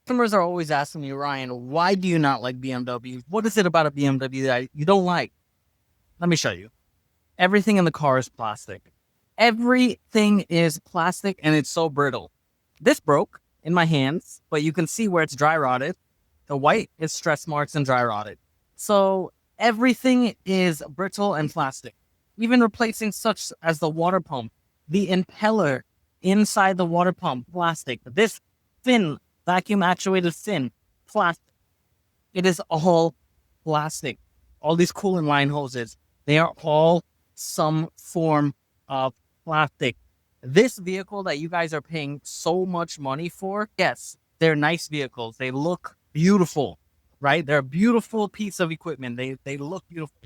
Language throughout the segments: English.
Customers are always asking me, Ryan, why do you not like BMW? What is it about a BMW that you don't like? Let me show you. Everything in the car is plastic. Everything is plastic and it's so brittle. This broke in my hands, but you can see where it's dry rotted. The white is stress marks and dry rotted. So everything is brittle and plastic. Even replacing such as the water pump, the impeller inside the water pump, plastic. This fin, vacuum actuated fin, plastic. It is all plastic. All these coolant line hoses, they are all some form of plastic. This vehicle that you guys are paying so much money for, yes, they're nice vehicles. They look beautiful, right? They're a beautiful piece of equipment. They look beautiful.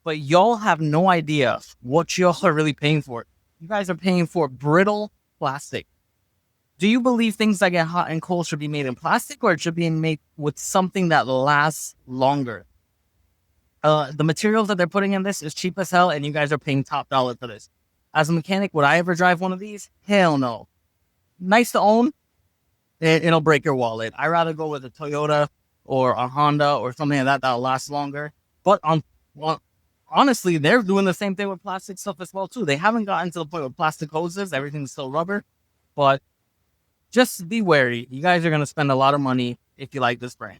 But y'all have no idea what y'all are really paying for. You guys are paying for brittle plastic. Do you believe things that get hot and cold should be made in plastic, or it should be made with something that lasts longer? The materials that they're putting in this is cheap as hell, and you guys are paying top dollar for this. As a mechanic, would I ever drive one of these? Hell no. Nice to own, it'll break your wallet. I'd rather go with a Toyota or a Honda or something like that that'll last longer. But honestly, they're doing the same thing with plastic stuff as well too. They haven't gotten to the point with plastic hoses. Everything's still rubber. But just be wary. You guys are going to spend a lot of money if you like this brand.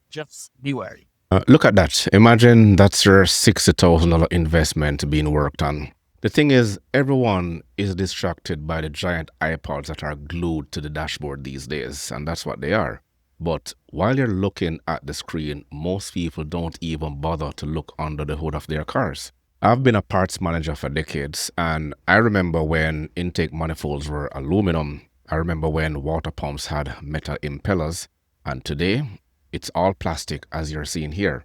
Just be wary. Look at that. Imagine that's your $60,000 investment being worked on. The thing is, everyone is distracted by the giant iPods that are glued to the dashboard these days, and that's what they are. But while you're looking at the screen, most people don't even bother to look under the hood of their cars. I've been a parts manager for decades, and I remember when intake manifolds were aluminum. I remember when water pumps had metal impellers, and today it's all plastic as you're seeing here.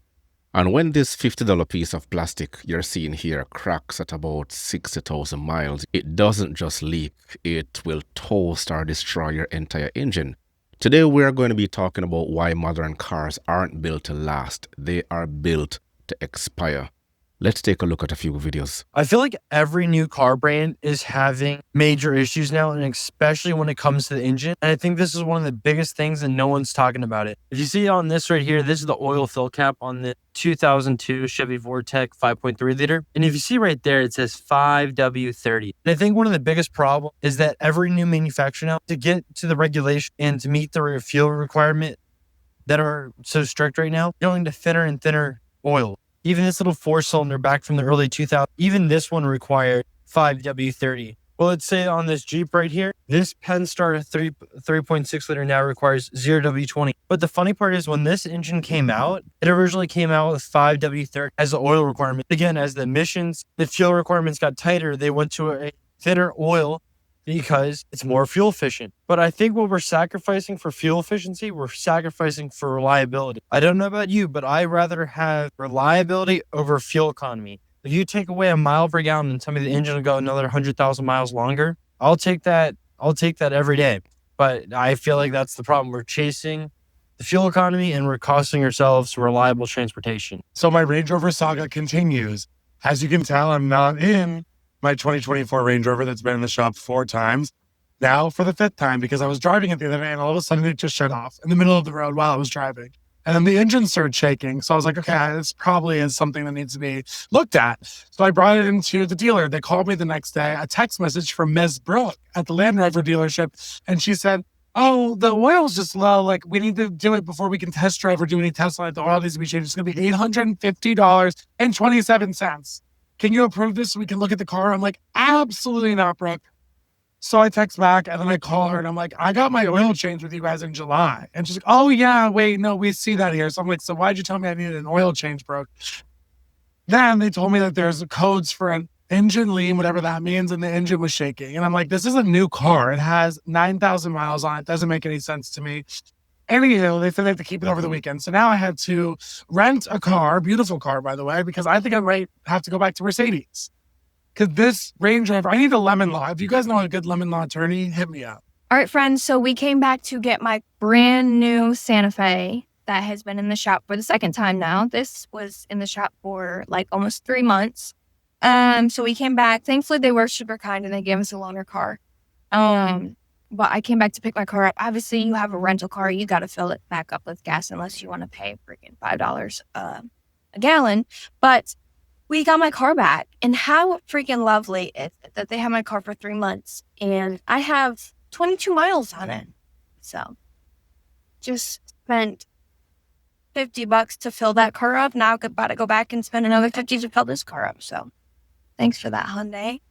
And when this $50 piece of plastic you're seeing here cracks at about 60,000 miles, it doesn't just leak, it will toast or destroy your entire engine. Today we're going to be talking about why modern cars aren't built to last, they are built to expire. Let's take a look at a few videos. I feel like every new car brand is having major issues now, and especially when it comes to the engine. And I think this is one of the biggest things and no one's talking about it. If you see on this right here, this is the oil fill cap on the 2002 Chevy Vortec 5.3 liter. And if you see right there, it says 5W30. And I think one of the biggest problems is that every new manufacturer now, to get to the regulation and to meet the fuel requirement that are so strict right now, you're going to thinner and thinner oil. Even this little 4-cylinder back from the early 2000s, even this one required 5W30. Well, let's say on this Jeep right here, this Pentastar 3.6 liter now requires 0W20. But the funny part is when this engine came out, it originally came out with 5W30 as the oil requirement. Again, as the emissions, the fuel requirements got tighter, they went to a thinner oil because it's more fuel efficient. But I think what we're sacrificing for fuel efficiency, we're sacrificing for reliability. I don't know about you, but I'd rather have reliability over fuel economy. If you take away a mile per gallon and tell me the engine will go another 100,000 miles longer, I'll take that every day. But I feel like that's the problem. We're chasing the fuel economy and we're costing ourselves reliable transportation. So my Range Rover saga continues. As you can tell, I'm not in my 2024 Range Rover that's been in the shop 4 times. Now for the 5th time, because I was driving it the other day and all of a sudden it just shut off in the middle of the road while I was driving. And then the engine started shaking. So I was like, okay, this probably is something that needs to be looked at. So I brought it into the dealer. They called me the next day, a text message from Ms. Brooke at the Land Rover dealership. And she said, oh, the oil's just low. Like, we need to do it before we can test drive or do any tests on it. The oil needs to be changed. It's going to be $850.27. Can you approve this so we can look at the car? I'm like, absolutely not, Brooke. So I text back and then I call her and I'm like, I got my oil change with you guys in July. And she's like, oh yeah, wait, no, we see that here. So I'm like, so why'd you tell me I needed an oil change, Brooke? Then they told me that there's codes for an engine lean, whatever that means, and the engine was shaking. And I'm like, this is a new car. It has 9,000 miles on it. Doesn't make any sense to me. Anyhow, they said they have to keep it over the weekend. So now I had to rent a car, beautiful car, by the way, because I think I might have to go back to Mercedes. Because this Range Rover, I need a lemon law. If you guys know a good lemon law attorney, hit me up. All right, friends. So we came back to get my brand new Santa Fe that has been in the shop for the 2nd time now. This was in the shop for like almost 3 months. So we came back. Thankfully, they were super kind and they gave us a loaner car. But I came back to pick my car up. Obviously, you have a rental car. You got to fill it back up with gas unless you want to pay freaking $5 a gallon. But we got my car back. And how freaking lovely is it that they have my car for 3 months. And I have 22 miles on it. So just spent $50 to fill that car up. Now I'm about to go back and spend another $50 to fill this car up. So thanks for that, Hyundai.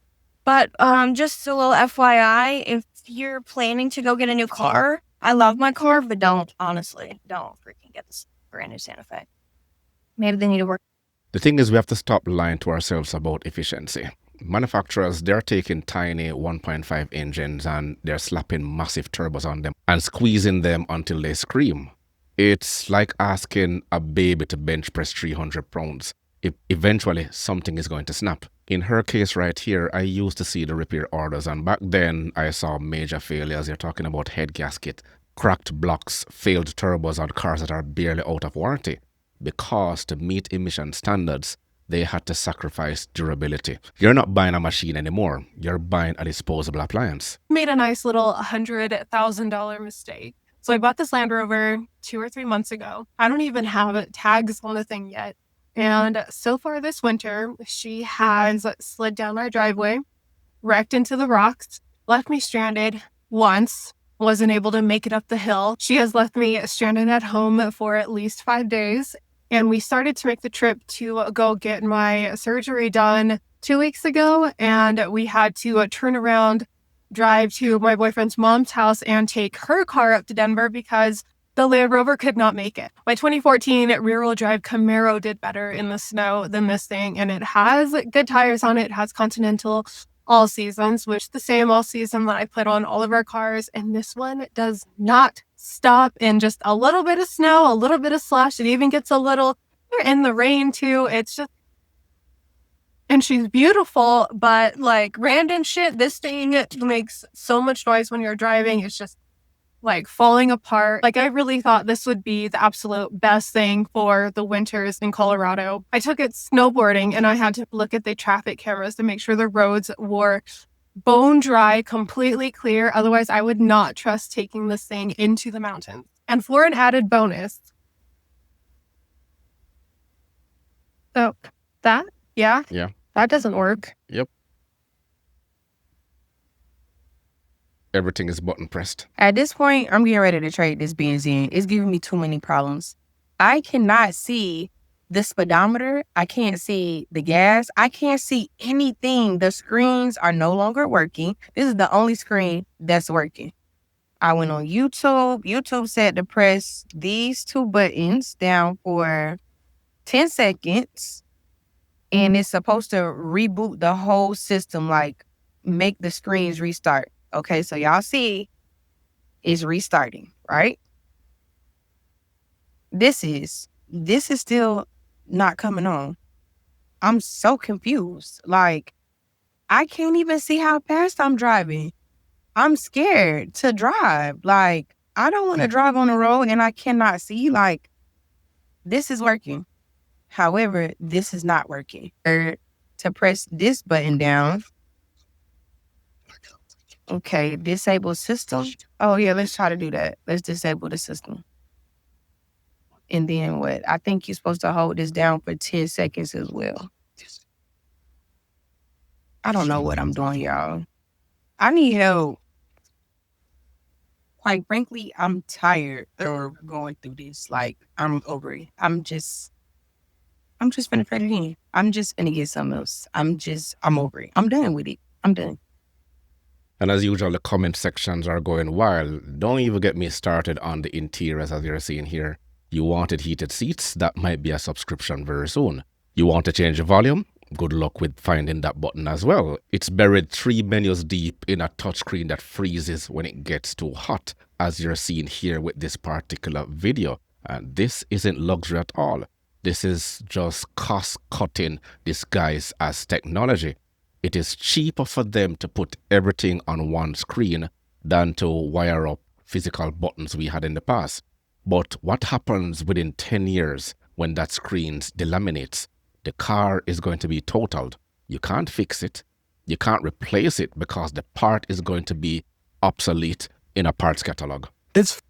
But just a little FYI, if you're planning to go get a new car, I love my car, but don't freaking get this brand new Santa Fe. Maybe they need to work. The thing is, we have to stop lying to ourselves about efficiency. Manufacturers, they're taking tiny 1.5 engines and they're slapping massive turbos on them and squeezing them until they scream. It's like asking a baby to bench press 300 pounds. Eventually, something is going to snap. In her case right here, I used to see the repair orders, and back then I saw major failures. You're talking about head gasket, cracked blocks, failed turbos on cars that are barely out of warranty. Because to meet emission standards, they had to sacrifice durability. You're not buying a machine anymore. You're buying a disposable appliance. Made a nice little $100,000 mistake. So I bought this Land Rover 2 or 3 months ago. I don't even have tags on the thing yet. And so far this winter, she has slid down my driveway, wrecked into the rocks, left me stranded once, wasn't able to make it up the hill. She has left me stranded at home for at least 5 days. And we started to make the trip to go get my surgery done 2 weeks ago. And we had to turn around, drive to my boyfriend's mom's house and take her car up to Denver because the Land Rover could not make it. My 2014 rear-wheel drive Camaro did better in the snow than this thing, and it has good tires on it. It has Continental all seasons, which the same all season that I put on all of our cars, and this one does not stop in just a little bit of snow, a little bit of slush. It even gets a little in the rain too. It's just, and she's beautiful, but like random shit, this thing makes so much noise when you're driving. It's just like falling apart. Like I really thought this would be the absolute best thing for the winters in Colorado. I took it snowboarding and I had to look at the traffic cameras to make sure the roads were bone dry, completely clear. Otherwise, I would not trust taking this thing into the mountains. And for an added bonus, so that, yeah, that doesn't work. Yep. Everything is button pressed. At this point, I'm getting ready to trade this Benz in. It's giving me too many problems. I cannot see the speedometer. I can't see the gas. I can't see anything. The screens are no longer working. This is the only screen that's working. I went on YouTube. YouTube said to press these 2 buttons down for 10 seconds. And it's supposed to reboot the whole system, like make the screens restart. Okay, so y'all see it's restarting, right? This is still not coming on. I'm so confused. Like, I can't even see how fast I'm driving. I'm scared to drive. Like, I don't want to drive on the road and I cannot see. Like, this is working. However, this is not working. To press this button down. Okay, disable system. Oh, yeah, let's try to do that. Let's disable the system. And then what? I think you're supposed to hold this down for 10 seconds as well. I don't know what I'm doing, y'all. I need help. Quite frankly, I'm tired of going through this. Like, I'm over it. I'm just finna trade it in. I'm just finna get something else. I'm over it. I'm done with it. I'm done. And as usual, the comment sections are going wild. Don't even get me started on the interiors as you're seeing here. You wanted heated seats? That might be a subscription very soon. You want to change the volume? Good luck with finding that button as well. It's buried 3 menus deep in a touchscreen that freezes when it gets too hot, as you're seeing here with this particular video. And this isn't luxury at all. This is just cost-cutting disguised as technology. It is cheaper for them to put everything on one screen than to wire up physical buttons we had in the past. But what happens within 10 years when that screen delaminates? The car is going to be totaled. You can't fix it. You can't replace it because the part is going to be obsolete in a parts catalog. It's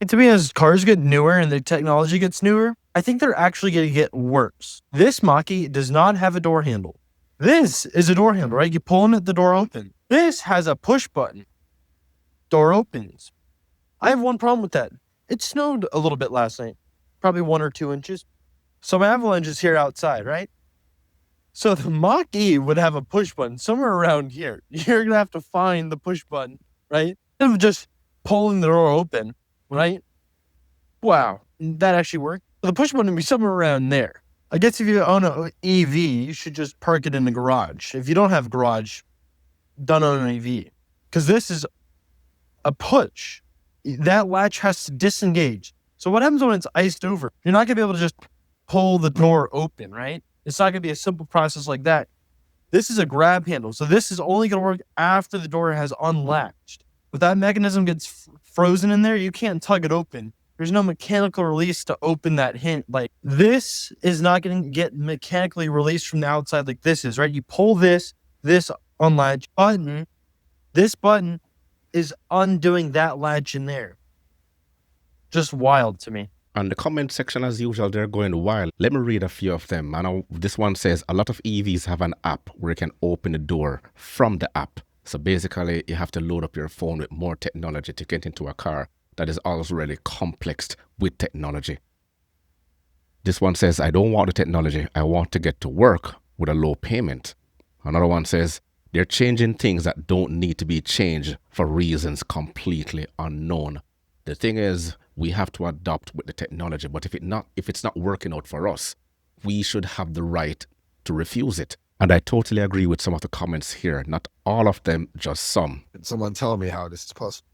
to me, as cars get newer and the technology gets newer, I think they're actually going to get worse. This Mach-E does not have a door handle. This is a door handle, right? You pull in it, the door opens. This has a push button. Door opens. I have one problem with that. It snowed a little bit last night, probably 1 or 2 inches. So my avalanche is here outside, right? So the Mach-E would have a push button somewhere around here. You're going to have to find the push button, right? Instead of just pulling the door open, right? Wow, that actually worked. The push button would be somewhere around there. I guess if you own an EV, you should just park it in the garage. If you don't have a garage, don't own an EV. Because this is a push. That latch has to disengage. So what happens when it's iced over? You're not going to be able to just pull the door open, right? It's not going to be a simple process like that. This is a grab handle. So this is only going to work after the door has unlatched. If that mechanism gets frozen in there, you can't tug it open. There's no mechanical release to open that hint. Like, this is not going to get mechanically released from the outside like this is, right? You pull this unlatch button. This button is undoing that latch in there. Just wild to me. And the comment section, as usual, they're going wild. Let me read a few of them. I know this one says a lot of EVs have an app where you can open the door from the app. So basically, you have to load up your phone with more technology to get into a car that is already complex with technology. This one says, I don't want the technology. I want to get to work with a low payment. Another one says, they're changing things that don't need to be changed for reasons completely unknown. The thing is, we have to adapt with the technology, but if it's not working out for us, we should have the right to refuse it. And I totally agree with some of the comments here. Not all of them, just some. Can someone tell me how this is possible?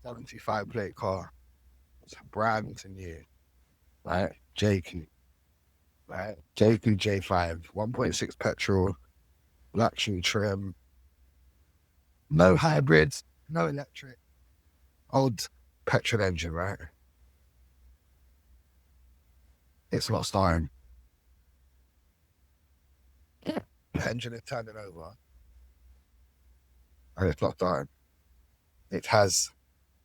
75 plate car. It's brand new. Right? JQ. Right? JQ J5. 1.6 petrol. Luxury trim. No hybrids. No electric. Old petrol engine, right? It's not starting. The engine is turning over. And it's not starting. It has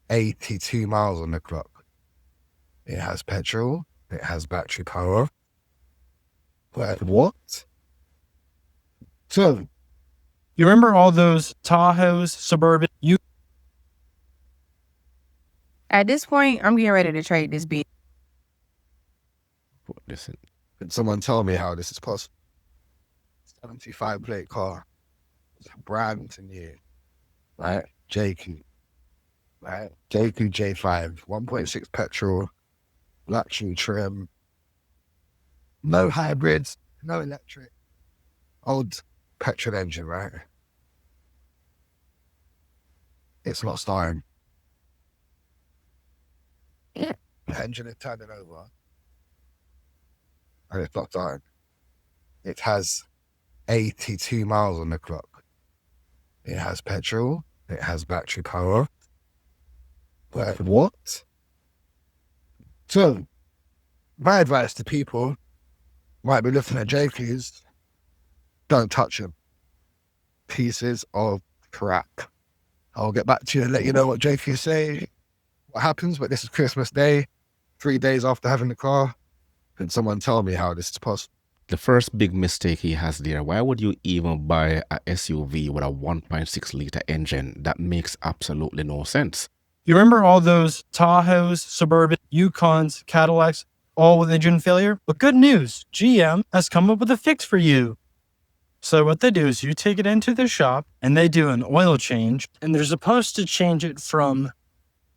82 miles on the clock. It has petrol. It has battery power. But what? So, You remember all those Tahoes, Suburban? At this point, I'm getting ready to trade this bitch. Listen, can someone tell me how this is possible? 75 plate car. It's brand new. Right? JQ. Right? JQ J5. 1.6 petrol. Luxury trim. No hybrids. No electric. Old petrol engine, right? It's not starting. The engine is turning over. And it's not starting. It has 82 miles on the clock. It has petrol. It has battery power. But what? So, my advice to people might be looking at JQs, don't touch them. Pieces of crap. I'll get back to you and let you know what JQs say, what happens, but this is Christmas Day, 3 days after having the car. Can someone tell me how this is possible? the first big mistake he has there, why would you even buy a SUV with a 1.6 liter engine? That makes absolutely no sense. You remember all those Tahoes, Suburban, Yukons, Cadillacs, all with engine failure? But good news, GM has come up with a fix for you. So what they do is you take it into the shop and they do an oil change, and they're supposed to change it from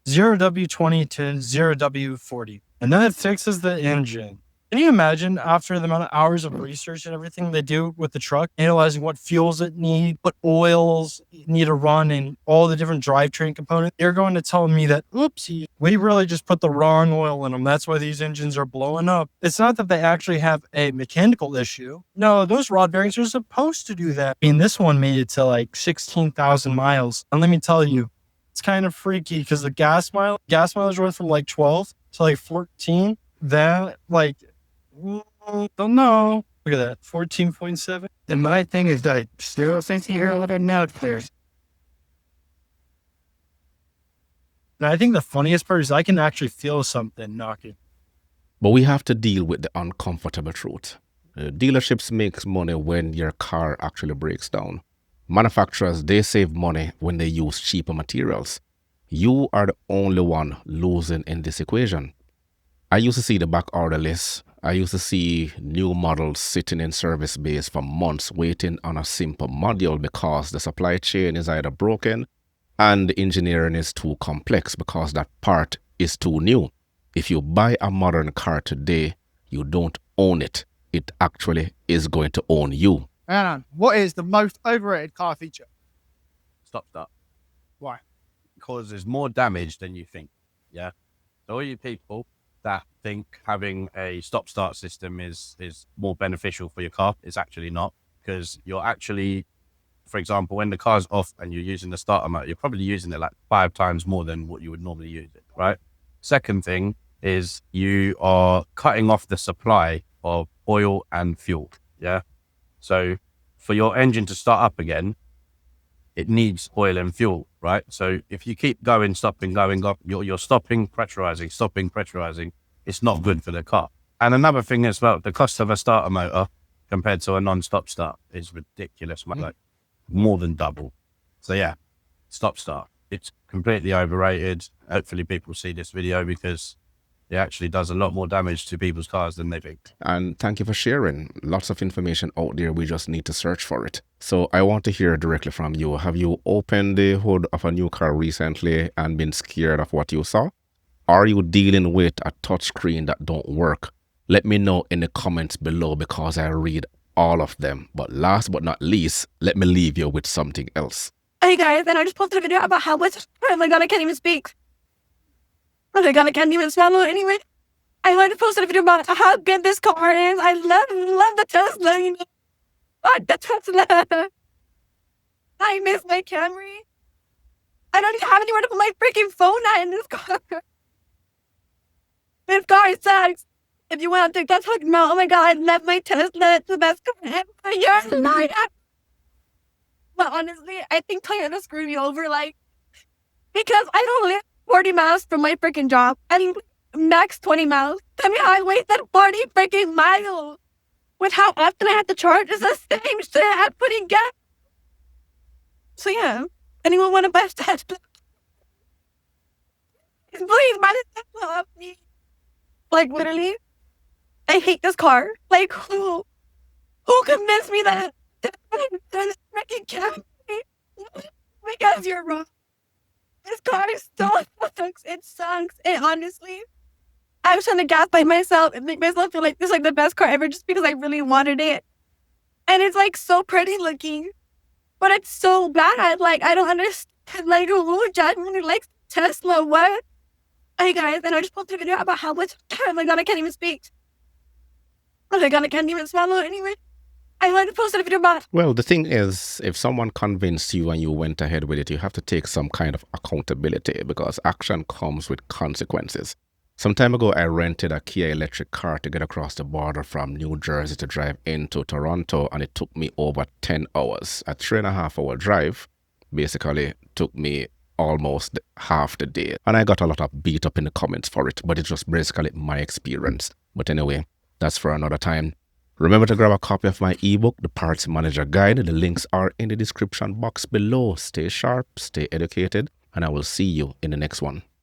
0W20 to 0W40. And then it fixes the engine. Can you imagine, after the amount of hours of research and everything they do with the truck, analyzing what fuels it needs, what oils need to run, and all the different drivetrain components, they're going to tell me that, oopsie, we really just put the wrong oil in them. That's why these engines are blowing up. It's not that they actually have a mechanical issue. No, those rod bearings are supposed to do that. I mean, this one made it to like 16,000 miles. And let me tell you, it's kind of freaky because the gas mileage went from like 12 to like 14. That, like, don't know. Look at that, 14.7. And my thing is that still since here a little now clear. And I think the funniest part is I can actually feel something knocking. But we have to deal with the uncomfortable truth. Dealerships make money when your car actually breaks down. Manufacturers, they save money when they use cheaper materials. You are the only one losing in this equation. I used to see the back order list. I used to see new models sitting in service bays for months waiting on a simple module because the supply chain is either broken and the engineering is too complex because that part is too new. If you buy a modern car today, you don't own it. It actually is going to own you. Hang on. What is the most overrated car feature? Stop start. Why? Because there's more damage than you think. Yeah. So all you people that think having a stop start system is more beneficial for your car, it's actually not, because you're actually, for example, when the car's off and you're using the starter motor, you're probably using it like 5 times more than what you would normally use it, right? Second thing is you are cutting off the supply of oil and fuel. Yeah. So for your engine to start up again, it needs oil and fuel, right? So if you keep going, stopping, going up, you're stopping, pressurizing. It's not good for the car. And another thing as well, the cost of a starter motor compared to a non-stop start is ridiculous, like more than double. So yeah, stop start. It's completely overrated. Hopefully people see this video because it actually does a lot more damage to people's cars than they think. And thank you for sharing. Lots of information out there. We just need to search for it. So I want to hear directly from you. Have you opened the hood of a new car recently and been scared of what you saw? Are you dealing with a touchscreen that don't work? Let me know in the comments below because I read all of them. But last but not least, let me leave you with something else. Hey guys, and I just posted a video about how oh my god, I can't even speak. Oh my god, I can't even swallow anyway. I just posted a video about how good this car is. I love the Tesla, you know. But the Tesla. I miss my Camry. I don't even have anywhere to put my freaking phone at in this car. This car sucks. If you want to think that's talking about, oh my god, I love my Tesla. It's the best car ever. You're lying. But honestly, I think Toyota screwed me over, like, because I don't live 40 miles from my freaking job. I mean, max 20 miles. I mean, I wasted 40 freaking miles. With how often I had to charge, it's the same shit I put in gas. So yeah, anyone want to buy a Tesla? Please buy the Tesla off me. Like, literally, I hate this car. Like, who convinced me that this freaking Camry? Because you're wrong. This car is so sucks. It sucks. It honestly, I was trying to gaslight myself and make myself feel like this is like the best car ever just because I really wanted it. And it's like so pretty looking, but it's so bad. Like, I don't understand. Like, who genuinely likes Tesla? What? Hey guys, and I just posted a video about how much, oh my god, I can't even speak. Oh my god, I can't even swallow anyway. I just posted a video about. Well, the thing is, if someone convinced you and you went ahead with it, you have to take some kind of accountability because action comes with consequences. Some time ago, I rented a Kia electric car to get across the border from New Jersey to drive into Toronto, and it took me over 10 hours. A 3.5-hour drive basically took me almost half the day. And I got a lot of beat up in the comments for it, but it's just basically my experience. But anyway, that's for another time. Remember to grab a copy of my ebook, The Parts Manager Guide. The links are in the description box below. Stay sharp, stay educated, and I will see you in the next one.